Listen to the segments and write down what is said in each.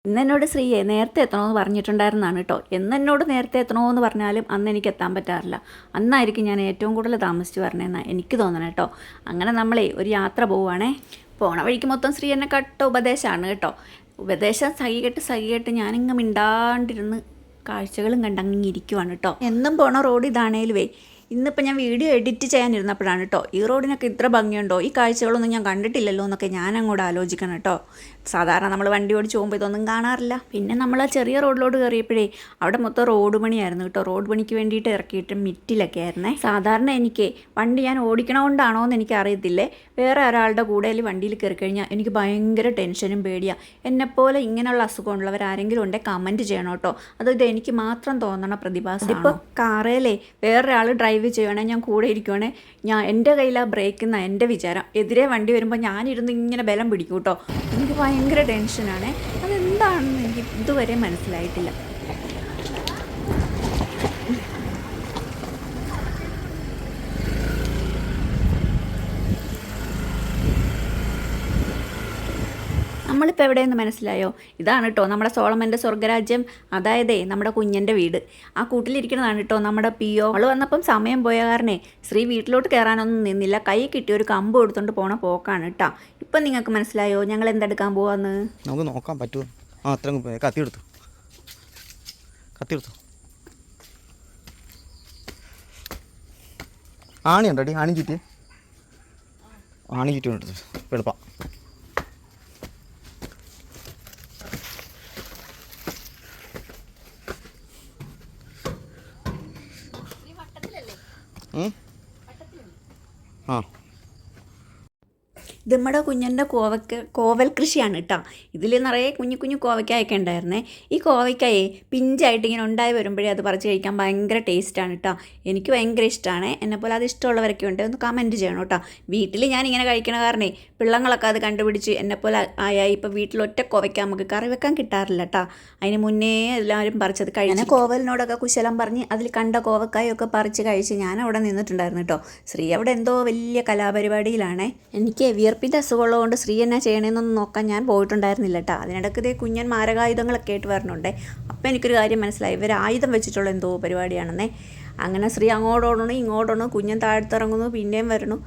ഇന്നെന്നോട് ശ്രീയെ നേരത്തെ എത്തണമെന്ന് പറഞ്ഞിട്ടുണ്ടായിരുന്നതാണ് കേട്ടോ. എന്നോട് നേരത്തെ എത്തണമെന്ന് പറഞ്ഞാലും അന്ന് എനിക്ക് എത്താൻ പറ്റാറില്ല. അന്നായിരിക്കും ഞാൻ ഏറ്റവും കൂടുതൽ താമസിച്ച് പറഞ്ഞതെന്നാണ് എനിക്ക് തോന്നണം കേട്ടോ. അങ്ങനെ നമ്മളെ ഒരു യാത്ര പോവുകയാണേ. പോണ വഴിക്ക് മൊത്തം ശ്രീ എന്നെ കട്ട ഉപദേശമാണ് കേട്ടോ. ഉപദേശം സഹികെട്ട് ഞാനിങ്ങ് മിണ്ടാണ്ടിരുന്ന് കാഴ്ചകളും കണ്ടങ്ങിരിക്കുവാണ് കേട്ടോ. എന്നും പോണ റോഡ് ഇതാണേലുവേ ഇന്നിപ്പോൾ ഞാൻ വീഡിയോ എഡിറ്റ് ചെയ്യാനിരുന്നപ്പോഴാണ് കേട്ടോ ഈ റോഡിനൊക്കെ ഇത്ര ഭംഗിയുണ്ടോ, ഈ കാഴ്ചകളൊന്നും ഞാൻ കണ്ടിട്ടില്ലല്ലോ എന്നൊക്കെ ഞാൻ അങ്ങോട്ട് ആലോചിക്കണം കേട്ടോ. സാധാരണ നമ്മൾ വണ്ടി ഓടിച്ച് പോകുമ്പോൾ ഇതൊന്നും കാണാറില്ല. പിന്നെ നമ്മൾ ആ ചെറിയ റോഡിലോട്ട് കയറിയപ്പോഴേ അവിടെ മൊത്തം റോഡ് പണിയായിരുന്നു കേട്ടോ. റോഡ് പണിക്ക് വേണ്ടിയിട്ട് ഇറക്കിയിട്ട് മിറ്റിലൊക്കെ ആയിരുന്നേ. സാധാരണ എനിക്ക് വണ്ടി ഞാൻ ഓടിക്കണോണ്ടാണോ എന്ന് എനിക്ക് അറിയത്തില്ലേ, വേറെ ഒരാളുടെ കൂടെ വണ്ടിയിൽ കയറി കഴിഞ്ഞാൽ എനിക്ക് ഭയങ്കര ടെൻഷനും പേടിയാണ്. എന്നെപ്പോലെ ഇങ്ങനെയുള്ള അസുഖമുള്ളവരാരെങ്കിലും ഉണ്ടെങ്കിൽ കമൻറ്റ് ചെയ്യണം കേട്ടോ. ഇത് എനിക്ക് മാത്രം തോന്നണ പ്രതിഭാസം. ഇപ്പോൾ കാറേലേ വേറൊരാൾ ഡ്രൈവ് ചെയ്യുവാണെങ്കിൽ ഞാൻ കൂടെ ഇരിക്കുവാണേ, എൻ്റെ കയ്യിലാണ് ബ്രേക്ക് എന്നാണ് എൻ്റെ വിചാരം. എതിരെ വണ്ടി വരുമ്പോൾ ഞാനിരുന്ന് ഇങ്ങനെ ബലം പിടിക്കും കേട്ടോ. എനിക്ക് ഭയങ്കര ടെൻഷനാണ്. അതെന്താണെന്ന് എനിക്ക് ഇതുവരെ മനസ്സിലായിട്ടില്ല. നമ്മളിപ്പോൾ എവിടെയെന്ന് മനസ്സിലായോ? ഇതാണ് കേട്ടോ നമ്മുടെ സോളമൻ്റെ സ്വർഗ്ഗരാജ്യം, അതായത് നമ്മുടെ കുഞ്ഞൻ്റെ വീട്. ആ കൂട്ടിലിരിക്കുന്നതാണ് കേട്ടോ നമ്മുടെ പിയോ. അവൾ വന്നപ്പം സമയം പോയ കാരണേ ശ്രീ വീട്ടിലോട്ട് കയറാനൊന്നും നിന്നില്ല. കൈ കിട്ടി ഒരു കമ്പ് എടുത്തുകൊണ്ട് പോണ പോക്കാണ് കേട്ടോ. ഇപ്പം നിങ്ങൾക്ക് മനസ്സിലായോ ഞങ്ങൾ എന്തെടുക്കാൻ പോവാന്ന്? നമുക്ക് നോക്കാൻ പറ്റുമോ? ആ അത്രയും കത്തിയെടുത്തു ആണി ഉണ്ടോ? ആണി ചുറ്റി എടുത്തു എളുപ്പം. ആ ഇത് നമ്മുടെ കുഞ്ഞൻ്റെ കോവൽ കൃഷിയാണ് കേട്ടോ. ഇതിൽ നിറയെ കുഞ്ഞു കോവയ്ക്കായൊക്കെ ഉണ്ടായിരുന്നേ. ഈ കോവയ്ക്കായെ പിഞ്ചായിട്ട് ഇങ്ങനെ ഉണ്ടായി വരുമ്പോഴേ അത് പറിച്ച് കഴിക്കാൻ ഭയങ്കര ടേസ്റ്റാണ് കേട്ടോ. എനിക്ക് ഭയങ്കര ഇഷ്ടമാണ്. എന്നെപ്പോലെ അത് ഇഷ്ടമുള്ളവരൊക്കെ ഉണ്ട്, ഒന്ന് കമൻറ്റ് ചെയ്യണം കേട്ടോ. വീട്ടിൽ ഞാനിങ്ങനെ കഴിക്കണ കാരണേ പിള്ളങ്ങളൊക്കെ അത് കണ്ടുപിടിച്ച് എന്നെപ്പോലെ ആയാൽ ഇപ്പോൾ വീട്ടിൽ ഒറ്റ കോവയ്ക്ക നമുക്ക് കറി വെക്കാൻ കിട്ടാറില്ല കേട്ടോ. അതിന് മുന്നേ എല്ലാവരും പറിച്ചത് കഴിച്ച് കോവലിനോടൊക്കെ കുശലം പറഞ്ഞ് അതിൽ കണ്ട കോവക്കായൊക്കെ പറിച്ച് കഴിച്ച് ഞാൻ അവിടെ നിന്നിട്ടുണ്ടായിരുന്നു കേട്ടോ. ശ്രീ അവിടെ എന്തോ വലിയ കലാപരിപാടിയിലാണേ. എനിക്ക് വിയർപ്പിൻ്റെ അസുഖമുള്ളതുകൊണ്ട് ശ്രീ എന്നാ ചെയ്യണമെന്നൊന്നും നോക്കാൻ ഞാൻ പോയിട്ടുണ്ടായിരുന്നില്ല കേട്ടോ. അതിനിടയ്ക്ക് ഇതേ കുഞ്ഞൻ മാരകായുധങ്ങളൊക്കെ ആയിട്ട് വരണുണ്ടേ. അപ്പോൾ എനിക്കൊരു കാര്യം മനസ്സിലായി, ഇവർ ആയുധം വെച്ചിട്ടുള്ള എന്തോ പരിപാടിയാണെന്നേ. അങ്ങനെ ശ്രീ അങ്ങോട്ടോടണം ഇങ്ങോട്ടോടണം, കുഞ്ഞൻ താഴ്ത്തിറങ്ങുന്നു, പിന്നെയും വരണു,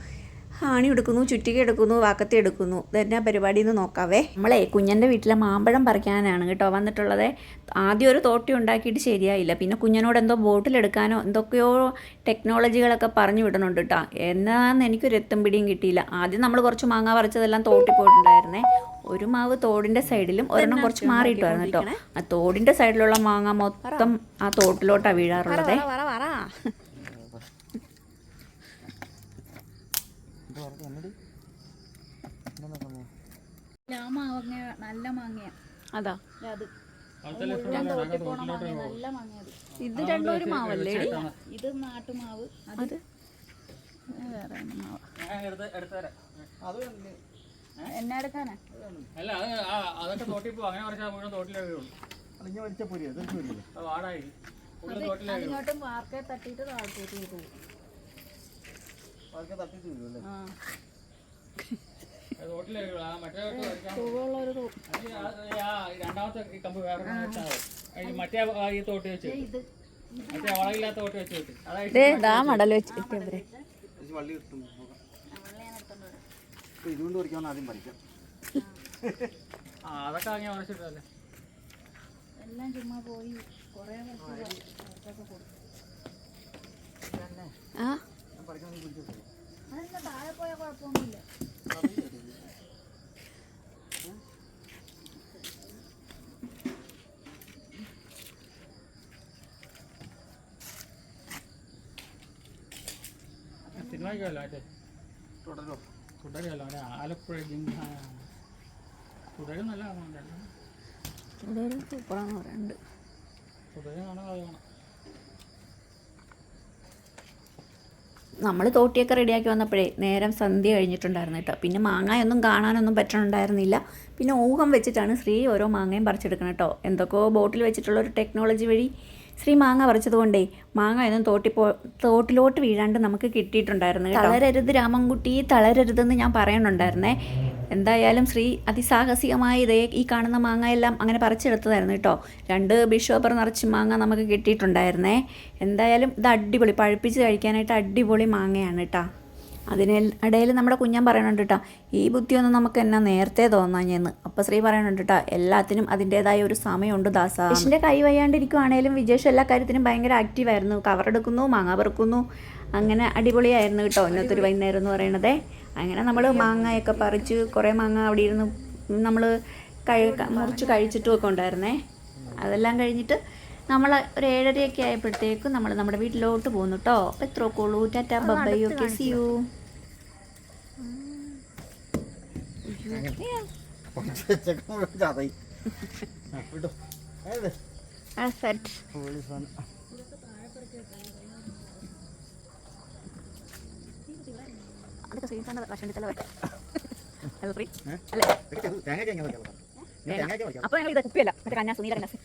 ആണി എടുക്കുന്നു, ചുറ്റിക എടുക്കുന്നു, വാക്കത്തി എടുക്കുന്നു. ഇതെന്നാ പരിപാടി എന്ന് നോക്കാവേ. നമ്മളെ കുഞ്ഞൻ്റെ വീട്ടിലെ മാമ്പഴം പറിക്കാനാണ് കേട്ടോ വന്നിട്ടുള്ളത്. ആദ്യം ഒരു തോട്ടി ഉണ്ടാക്കിയിട്ട് ശരിയായില്ല. പിന്നെ കുഞ്ഞനോട് എന്തോ ബോട്ടിലെടുക്കാനോ എന്തൊക്കെയോ ടെക്നോളജികളൊക്കെ പറഞ്ഞു വിടുന്നുണ്ട് കേട്ടോ. എന്നാന്ന് എനിക്കൊരു എത്തും പിടിയും കിട്ടിയില്ല. ആദ്യം നമ്മൾ കുറച്ച് മാങ്ങ പറിച്ചതെല്ലാം തോട്ടി പോയിട്ടുണ്ടായിരുന്നേ. ഒരു മാവ് തോടിൻ്റെ സൈഡിലും ഒരെണ്ണം കുറച്ച് മാറിയിട്ടുമായിരുന്നു കേട്ടോ. ആ തോടിൻ്റെ സൈഡിലുള്ള മാങ്ങ മൊത്തം ആ തോട്ടിലോട്ടാണ് വീഴാറുള്ളത്. നല്ല മാങ്ങയാ. അതാ അത് നല്ല മാങ്ങ. ഇത് രണ്ടും ഒരു മാവല്ലേ? ഇത് നാട്ടുമാവ്, അത് വേറെ മാവ്. എന്നെ എടുക്കാനാ? അതിങ്ങോട്ടും വാർക്കെ തട്ടിയിട്ട് താഴ്ത്തേക്ക് പോകും. രണ്ടാമത്തെ കമ്പ് വേറെ മറ്റേ ഈ തോട്ടി വെച്ച് മറ്റേ വളയില്ലാത്ത തോട്ടി വെച്ച് മടൽ വെച്ചിട്ട് ഇതുകൊണ്ട് പറിക്കാമെന്ന് ആദ്യം പറിക്കാം. അതൊക്കെ അങ്ങനെ പറിച്ചിട്ടല്ലേ എല്ലാം ചുമ്മാ പോയി കുറേ അതെന്താ താഴെ പോയാൽ കുഴപ്പമൊന്നുമില്ല. സിനിമയ്ക്കല്ലോ മറ്റേ തുടരുമല്ലോ മറ്റേ ആലപ്പുഴ തുടരും നല്ല സൂപ്പറാന്ന് പറയുന്നുണ്ട്. തുടരും കാണാൻ അത് കാണാം. നമ്മൾ തോട്ടിയൊക്കെ റെഡിയാക്കി വന്നപ്പോഴേ നേരം സന്ധ്യ കഴിഞ്ഞിട്ടുണ്ടായിരുന്നു കേട്ടോ. പിന്നെ മാങ്ങയൊന്നും കാണാനൊന്നും പറ്റണുണ്ടായിരുന്നില്ല. പിന്നെ ഊഹം വെച്ചിട്ടാണ് ശ്രീ ഓരോ മാങ്ങയും പറിച്ചെടുക്കണം കേട്ടോ. എന്തൊക്കെയോ ബോട്ടിൽ വെച്ചിട്ടുള്ള ഒരു ടെക്നോളജി വഴി ശ്രീ മാങ്ങ പറിച്ചതുകൊണ്ടേ മാങ്ങയൊന്നും തോട്ടിലോട്ട് വീഴാണ്ട് നമുക്ക് കിട്ടിയിട്ടുണ്ടായിരുന്നു. തളരരുത് രാമൻകുട്ടി, തളരരുതെന്ന് ഞാൻ പറയുന്നുണ്ടായിരുന്നേ. എന്തായാലും ശ്രീ അതിസാഹസികമായി ഇതേ ഈ കാണുന്ന മാങ്ങ എല്ലാം അങ്ങനെ പറിച്ചെടുത്തതായിരുന്നു കേട്ടോ. 2 ബിഷോപ്പർ നിറച്ച് മാങ്ങ നമുക്ക് കിട്ടിയിട്ടുണ്ടായിരുന്നേ. എന്തായാലും ഇത് അടിപൊളി, പഴുപ്പിച്ച് കഴിക്കാനായിട്ട് അടിപൊളി മാങ്ങയാണ് കേട്ടോ. അതിനിടയിൽ നമ്മുടെ കുഞ്ഞൻ പറയുന്നുണ്ട് കേട്ടോ, ഈ ബുദ്ധിയൊന്നും നമുക്ക് എന്നാ നേരത്തെ തോന്നാഞ്ഞെന്ന്. അപ്പോൾ ശ്രീ പറയുന്നുണ്ട് കേട്ടോ, എല്ലാത്തിനും അതിൻ്റേതായ ഒരു സമയമുണ്ട് ദാസ. വിജേഷിൻ്റെ കൈ വയ്യാണ്ടിരിക്കുവാണേലും വിജേഷ് എല്ലാ കാര്യത്തിനും ഭയങ്കര ആക്റ്റീവായിരുന്നു. കവറെടുക്കുന്നു, മാങ്ങ പെറുക്കുന്നു, അങ്ങനെ അടിപൊളിയായിരുന്നു കേട്ടോ ഇന്നത്തെ ഒരു വൈകുന്നേരം എന്ന് പറയണത്. അങ്ങനെ നമ്മൾ മാങ്ങയൊക്കെ പറിച്ച് കുറേ മാങ്ങ അവിടെ ഇരുന്ന് നമ്മൾ മുറിച്ച് കഴിച്ചിട്ടും ഒക്കെ ഉണ്ടായിരുന്നേ. അതെല്ലാം കഴിഞ്ഞിട്ട് നമ്മൾ ഒരു 7:30 ആയപ്പോഴത്തേക്കും നമ്മൾ നമ്മുടെ വീട്ടിലോട്ട് പോകുന്നു കേട്ടോ. അപ്പോൾ എത്രയൊക്കെ ഉള്ളൂ. Tata bye, okay, see you. അപ്പോൾ ഞങ്ങൾ ഇത് കുപ്പിയല്ല, മറ്റേ കന്നാസ്, നീല കന്നാസ്.